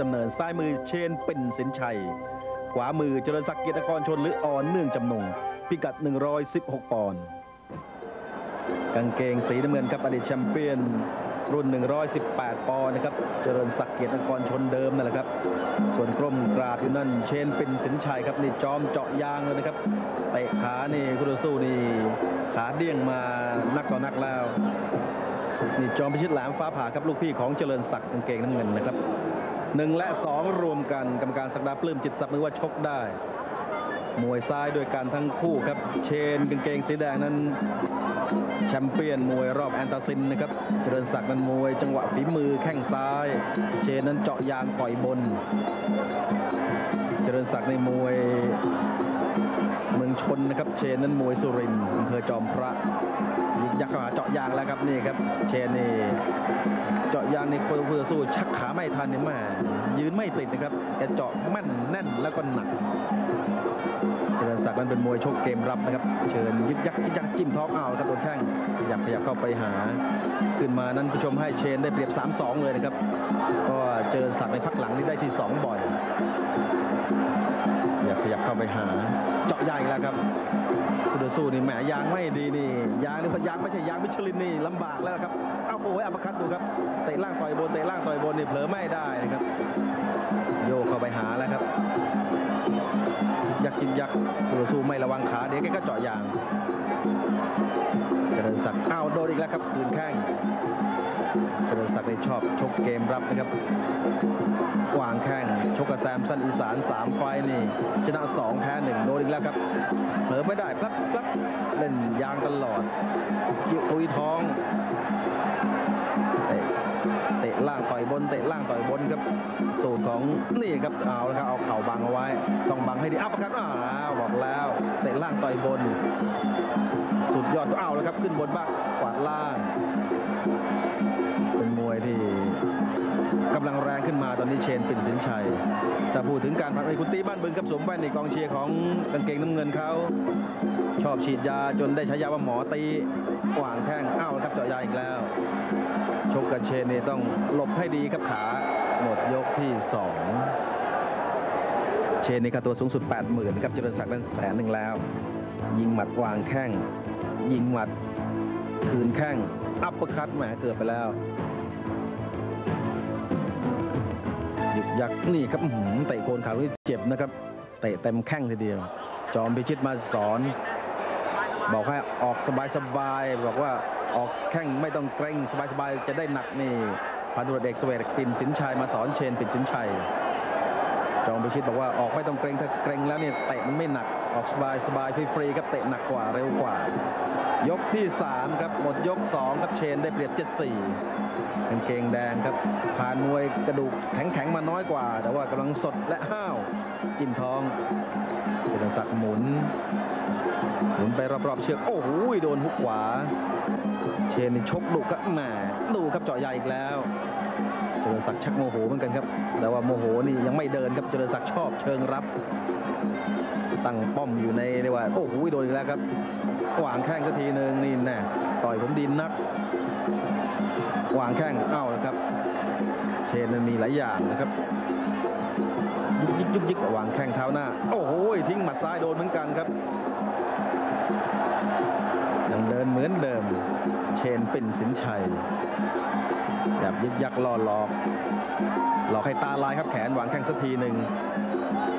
ดำเนินซ้ายมือเชนปิ่นสินชัยขวามือเจริญศักดิ์เกียรตินครชนหรืออ่อนเนื่องจำนงพิกัด116 ปอนด์กางเกงสีน้ำเงินครับอดีตแชมเปี้ยนรุ่น118 ปอนด์นะครับเจริญศักดิ์เกียรตินครชนเดิมนั่นแหละครับส่วนกลมกราบอยู่นั่นเชนปิ่นสินชัยครับนี่จอมเจาะยางเลยนะครับเตะขานี่คู่ต่อสู้นี่ขาเดี้ยงมานักต่อนักแล้วนี่จอมพิชิตแหลมฟ้าผ่าครับลูกพี่ของเจริญศักดิ์กางเกงน้ำเงินนะครับ1 และ 2รวมกันกรรมการศักดาปลื้มจิตสับมือว่าชกได้มวยซ้ายด้วยกันทั้งคู่ครับเชนกางเกงสีแดงนั้นแชมเปี้ยนมวยรอบแอนตาซินนะครับเจริญศักดิ์นั้นมวยจังหวะฝีมือแข้งซ้ายเชนนั้นเจาะยางต่อยบนเจริญศักดิ์ในมวยเมืองชนนะครับเชนนั้นมวยสุรินทร์อำเภอจอมพระยักษ์เข้าหาเจาะยางแล้วครับนี่ครับเชนนี่เจาะยางในคู่ต่อสู้ชักขาไม่ทันเนี่ยแม่ยืนไม่ติดนะครับแต่เจาะแม่นแน่นแล้วก็หนักเจริญศักดิ์นั้นเป็นมวยชกเกมรับนะครับเชิญยึกยักจิ้มท้องเอาครับโดนแข้งขยับเข้าไปหาขึ้นมานั้นผู้ชมให้เชนได้เปรียบ 3-2 เลยนะครับก็เจริญศักดิ์ในพักหลังนี่ได้ที่2บ่อยขยับเข้าไปหาเจาะยางแล้วครับคู่ต่อสู้นี่แหมยางไม่ดีนี่ยางนี่ยางไม่ใช่ยางมิชลินนี่ลำบากแล้วครับเอาโอ้ยอัปคัตดูครับเตะล่างต่อยบนเตะล่างต่อยบนนี่เผลอไม่ได้นะครับโยกเข้าไปหาแล้วครับยักคู่ต่อสู้ไม่ระวังขาเดี๋ยวแกก็เจาะยางเจริญศักดิ์โดนอีกแล้วครับคืนแข้งเจริญศักดิ์ชอบชกเกมรับนะครับวางแข้งชกกับแซมสันอีสาน3 ไฟนี่ชนะ2แพ้1โดนอีกแล้วครับเผลอไม่ได้พลับเล่นยางตลอดยุตุยท้องเตะล่างต่อยบนเตะล่างต่อยบนครับสูตรของนี่ครับเอาแล้วครับเอาเข่าบังเอาไว้ต้องบังให้ดีอัปคัตบอกแล้วเตะล่างต่อยบนสุดยอดก็เอาแล้วครับขึ้นบนบ้างกวาดล่างเป็นมวยที่กำลังแรงขึ้นมาตอนนี้เชนปิ่นสินชัยแต่พูดถึงการพักในคุณตีบ้านบึงกับสวมแว่นในกองเชียร์ของกางเกงน้ำเงินเขาชอบฉีดยาจนได้ฉายาว่าหมอตีวางแข้งครับเจาะยางอีกแล้วชกกับเชนนี่ต้องหลบให้ดีครับขาหมดยกที่2เชนนี่ค่าตัวสูงสุด 80,000ครับเจริญศักดิ์นั้น100,000แล้วยิงหมัดวางแข้งยิงหมัดคืนแข้งอัปเปอร์คัตแหมเกือบไปแล้วยึกยักนี่ครับเตะโคนขาที่เจ็บนะครับเตะเต็มแข้งทีเดียวจอมพิชิตมาสอนบอกให้ออกสบายบอกว่าออกแข้งไม่ต้องเกรงสบายจะได้หนักนี่พันตำรวจเอกเสวตปิ่นสินชัยมาสอนเชนปิ่นสินชัยจอมพิชิตบอกว่าออกไม่ต้องเกรงถ้าเกรงแล้วเนี่ยเตะมันไม่หนักออกสบายฟรีๆครับเตะหนักกว่าเร็วกว่ายกที่3ครับหมดยก2ครับเชนได้เปรียบ 7-4กางเกงแดงครับผ่านมวยกระดูกแข็งมาน้อยกว่าแต่ว่ากำลังสดและห้าวกินท้องเจริญศักดิ์หมุนไปรอบๆเชือกโอ้โหโดนฮุกขวาเชนนี่ชกดุครับแหมดูครับเจาะยางอีกแล้วเจริญศักดิ์ชักโมโหเหมือนกันครับแต่ว่าโมโหนี่ยังไม่เดินครับเจริญศักดิ์ชอบเชิงรับตั้งป้อมอยู่ในเรียกว่าโอ้โหโดนอีกแล้วครับวางแข้งสักทีนึงนี่แน่ต่อยผมดินนักวางแข้งนะครับเชนมันมีหลายอย่างนะครับยึกวางแข้งเท้าหน้าโอ้โหทิ้งหมัดซ้ายโดนเหมือนกันครับยังเดินเหมือนเดิมเชนปิ่นสินชัยแบบยึกยักล่อหลอกให้ตาลายครับแขนวางแข้งสักทีหนึ่ง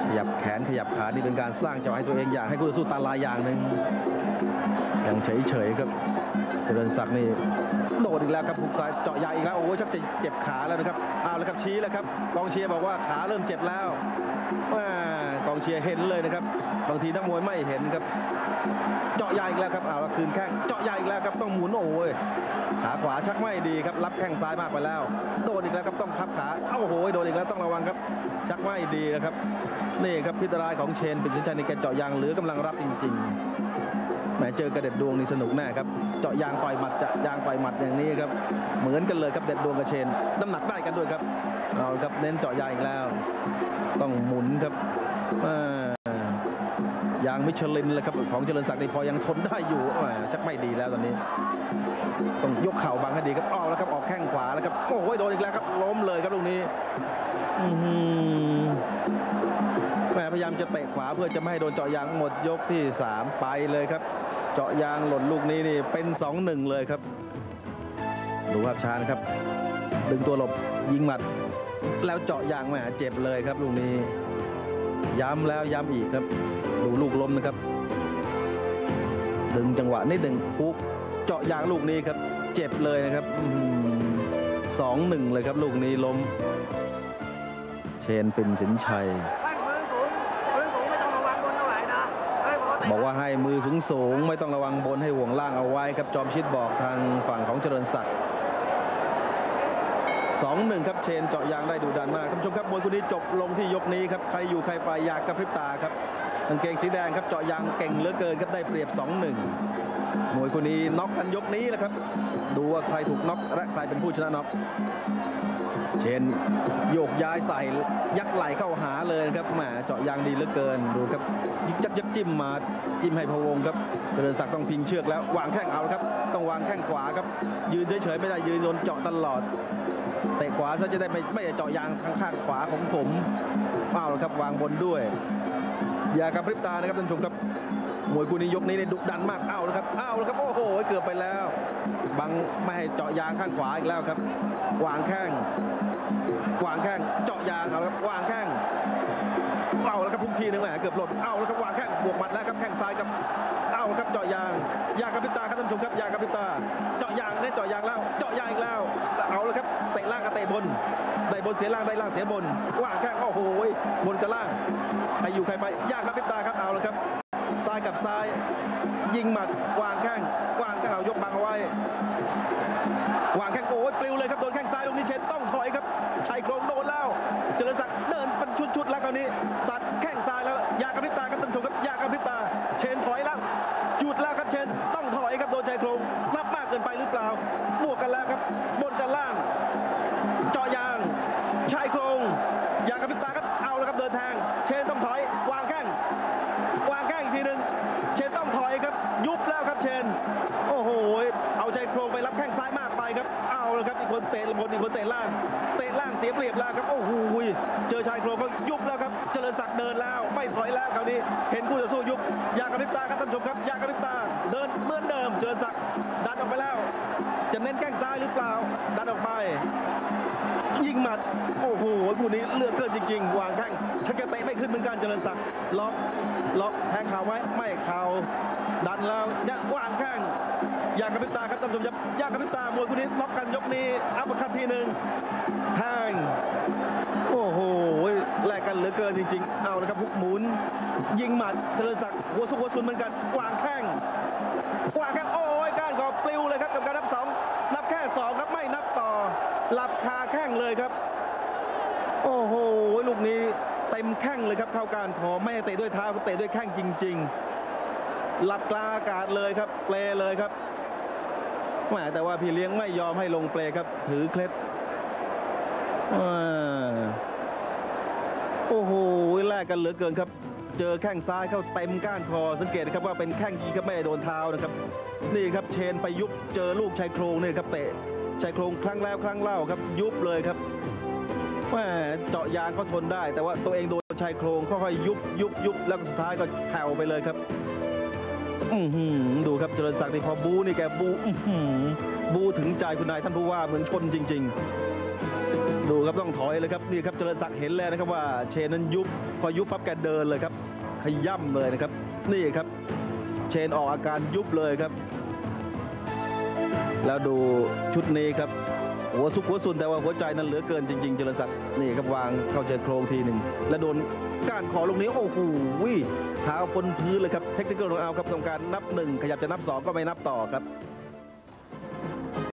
ขยับแขนขยับขานี่เป็นการสร้างจังหวะให้ตัวเองอยากให้คู่ต่อสู้ตาลายอย่างหนึ่งยังเฉยครับเจริญศักดิ์นี่โดดอีกแล้วครับหุกซ้ายเจาะยางอีกแล้วโอ้ยชักจะเจ็บขาแล้วนะครับแล้วครับชี้แล้วครับกองเชียร์บอกว่าขาเริ่มเจ็บแล้วกองเชียร์เห็นเลยนะครับบางทีนักมวยไม่เห็นครับเจาะยางอีกแล้วครับแล้วคืนแข้งเจาะยางอีกแล้วครับต้องหมุนโอ้ยขาขวาชักไม่ดีครับรับแข้งซ้ายมากไปแล้วโดนอีกแล้วครับต้องพับขาโอ้โหโดนอีกแล้วต้องระวังครับชักไม่ดีนะครับนี่ครับพิษร้ายของเชนปิ่นสินชัยในแกเจาะยางเหลือกำลังรับจริงๆแม้เจอกระเด็ดดวงนี่สนุกแน่ครับเจาะยางต่อยหมัดจะยางต่อยหมัดอย่างนี้ครับเหมือนกันเลยครับเด็ดดวงกับเชนน้ำหนักได้กันด้วยครับเอาครับเน้นเจาะยางอีกแล้วต้องหมุนครับ ยางมิชลินเลยครับของเจริญศักดิ์นี่พอยังทนได้อยู่ชักไม่ดีแล้วตอนนี้ต้องยกเข่าบังให้ดีครับออกแล้วครับออกแข้งขวาแล้วครับโอ้โหโดนอีกแล้วครับล้มเลยครับลูกนี้พยายามจะเตะขวาเพื่อจะไม่ให้โดนเจาะยางหมดยกที่3ไปเลยครับเจาะยางหล่นลูกนี้นี่เป็น 2-1 เลยครับดูภาพช้านะครับดึงตัวหลบยิงหมัดแล้วเจาะยางเจ็บเลยครับลูกนี้ย้ำแล้วย้ำอีกครับดูลูกล้มนะครับดึงจังหวะนิดหนึ่งปุ๊บเจาะยางลูกนี้ครับเจ็บเลยนะครับ2-1 เลยครับลูกนี้ล้มเชนปิ่นสินชัยบอกว่าให้มือสูงไม่ต้องระวังบนให้ห่วงล่างเอาไว้ครับจอมชิดบอกทางฝั่งของเจริญศักดิ์2-1 ครับเชนเจาะยางได้ดุดันมากท่านผู้ชมครับมวยคู่นี้จบลงที่ยกนี้ครับใครอยู่ใครไปอยากกระพริบตาครับกางเกงสีแดงครับเจาะยางเก่งเหลือเกินครับได้เปรียบ 2-1 มวยคู่นี้น็อกกันยกนี้แหละครับดูว่าใครถูกน็อกและใครเป็นผู้ชนะน็อกเชนโยกย้ายใส่ยักไหลเข้าหาเลยครับแหมเจาะยางดีเหลือเกินดูครับยิกจักจิ้มมาจิ้มให้พะวงครับเจริญศักดิ์ต้องพิงเชือกแล้ววางแข้งเอาครับต้องวางแข้งขวาครับยืนเฉยๆไม่ได้ยืนโดนเจาะตลอดเตะขวาซะจะได้ไม่เจาะยางข้างๆขวาของผมเอาละครับวางบนด้วยอย่ากระพริบตานะครับท่านผู้ชมครับมวยคู่นี้ยกนี้เนี่ยดุดันมากเอาละครับโอ้โหเกือบไปแล้วบังไม่ให้เจาะยางข้างขวาอีกแล้วครับวางแข้งเจาะยางเอาครับวางแข้งเอาแล้วครับพุ่งทีนึงแหมเกือบหล่นเอาแล้วครับวางแข้งบวกหมัดแล้วครับแข้งซ้ายครับเอาครับเจาะยางอย่ากระพริบตาครับท่านผู้ชมครับอย่ากระพริบตาเจาะยางได้เจาะยางแล้วเจาะยางอีกแล้วเอาแล้วครับเตะล่างกับเตะบนได้บนเสียล่างได้ล่างเสียบนวางแข้งโอ้โหบนกับล่างใครอยู่ใครไปอย่ากระพริบตาครับเอาแล้วครับซ้ายกับซ้ายยิงหมัดวางแข้งเอายกบังเอาไว้วางแข้งโอ้ยปลิวเลยครับโดนแข้งซ้ายตรงนี้เชนต้องถอยครับชัยโครงโดนแล้วเจริญศักดิ์เดินเป็นชุดแล้วคราวนี้สัดแข้งซ้ายแล้วอย่ากระพริบตาครับท่านผู้ชมครับอย่ากระพริบตาเชนถอยแล้วหยุดแล้วครับเชนต้องถอยครับโดนชัยโครงนับมากเกินไปหรือเปล่าบวกกันแล้วครับบนกับล่างเจาะยางชัยโครงอย่ากระพริบตาครับเอาแล้วครับเดินทางเชนต้องถอยวางแข้งอีกทีนึงเชนต้องถอยครับยุบแล้วครับเชนโอ้โหเอาชัยโครงไปรับแข้งซ้ายมากไปครับเอาแล้วครับอีกคนเตะบนอีกคนเตะล่างเสียเปรียบแล้วครับโอ้โหเจอชัยโครงก็ยุบแล้วครับเจริญศักดิ์เดินแล้วไม่ถอยแล้วคราวนี้เห็นคู่ต่อสู้ยุบอย่ากระพริบตาครับท่านผู้ชมครับอย่ากระพริบตาเดินเหมือนเดิมเจริญศักดิ์ดันออกไปแล้วจะเน้นแข้งซ้ายหรือเปล่าดันออกไปยิงหมัดโอ้โหคู่นี้เลือกเกินจริงๆวางแข้งชักจะเตะไม่ขึ้นเหมือนกันเจริญศักดิ์ล็อกแทงเข่าไว้ไม่เข่าดันแล้ววางแข้งอย่ากระพริบตาครับท่านผู้ชมครับอย่ากระพริบตามวยคู่นี้ล็อกกันยกนี้อัปเปอร์คัตทีหนึ่งแทงโอ้โหแลกกันเหลือเกินจริงๆเอานะครับพุกหมุนยิงหมัดเจริญศักดิ์หัวซุนเหมือนกันวางแข้งโอ้ยก้านคอปลิวเลยครับกับการนับ2นับแค่2ครับไม่นับต่อหลับคาแข้งเลยครับโอ้โหลูกนี้เต็มแข้งเลยครับเข้าการคอไม่เตะด้วยเท้าเตะด้วยแข้งจริงๆหลับกลางอากาศเลยครับเปลเลยครับแหมแต่ว่าพี่เลี้ยงไม่ยอมให้ลงเปลครับถือเคล็ดโอ้โหแลกกันเหลือเกินครับเจอแข้งซ้ายเข้าเต็มก้านคอสังเกตนะครับว่าเป็นแข้งยิงครับไม่โดนเท้านะครับนี่ครับเชนไปยุบเจอลูกชายโครงนี่ครับเตะชายโครงครั้งแล้วครั้งเล่าครับยุบเลยครับแหมเจาะยางก็ทนได้แต่ว่าตัวเองโดนชายโครงค่อยๆยุบแล้วสุดท้ายก็แผ่วไปเลยครับดูครับเจริญศักดิ์ที่พอบูนี่แกบูถึงใจคุณนายท่านผู้ว่าเหมือนชนจริงๆดูครับต้องถอยเลยครับนี่ครับเจริญศักดิ์เห็นแล้วนะครับว่าเชนนั้นยุบพอยุบปั๊บแกเดินเลยครับขย่ำเลยนะครับนี่ครับเชนออกอาการยุบเลยครับแล้วดูชุดนี้ครับหัวซุนแต่ว่าหัวใจนั้นเหลือเกินจริงๆเจริญศักดิ์นี่ครับวางเข้าเจอโครงทีหนึ่งแล้วโดนก้านคอลูกนี้โอ้โหเท้าบนพื้นเลยครับเทคนิคของเอาครับกรรมการนับ1ขยับจะนับ2ก็ไม่นับต่อครับ